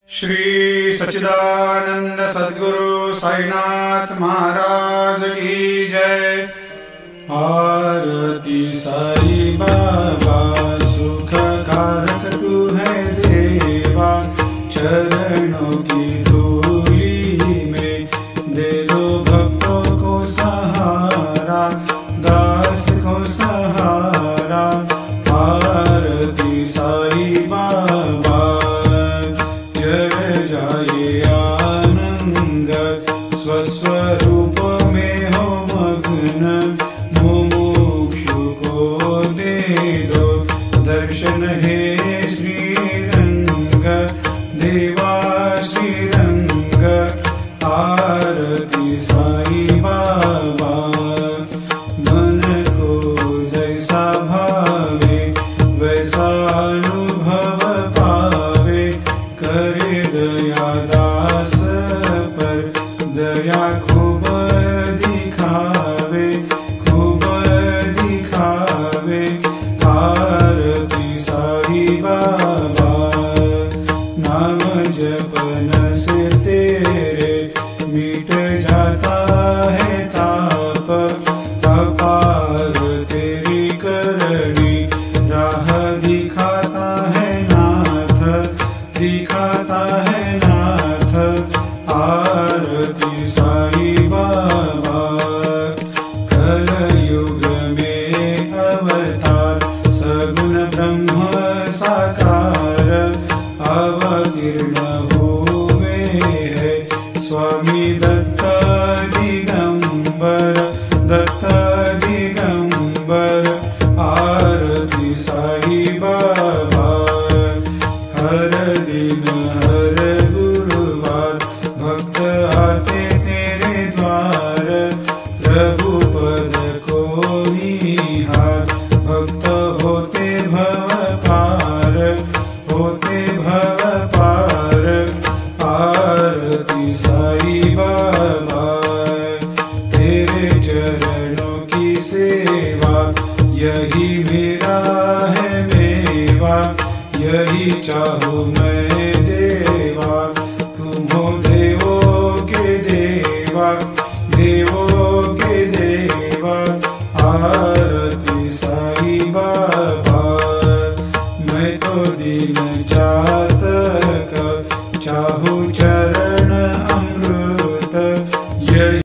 श्री सच्चिदानंद सद्गुरु साईनाथ महाराज की जय। आरती साई बाबा सुख कारक तू है देवा, चरणों की धूली में दे दो भक्तों को सहारा, दास को सहारा। आरती साई बाबा जय जाए आनंद, स्वस्वरूप में हो मग्न, मुमुक्षु को दे दो दर्शन हे श्रीरंग, देवा श्रीरंग। आरती साई बाबा मन को जैसा भावे वैसा अनुभव पावे, करे दया दास पर दया खूब दिखावे, खूब दिखावे। आरती साई बाबा नाम जपन से तेरे मिट जाता है ताप, अपार तेरी करनी राह दिखाता है नाथ, दिखाता है नाथ। आरती साई बाबा कलयुग में अवतार, सगुण ब्रह्म साकार, अवतीर्ण हुए है स्वामी दत्त दिगंबर, दत्त दिगंबर। आरती साई बाबा हर दिन हर गुरुवार भक्त आते तेरे द्वार, प्रभु पद को निहार, भक्त होते भव पार, होते भव पार। आरती साई बाबा तेरे चरणों की सेवा, यही मेरा है मेवा, यही चाहूँ मैं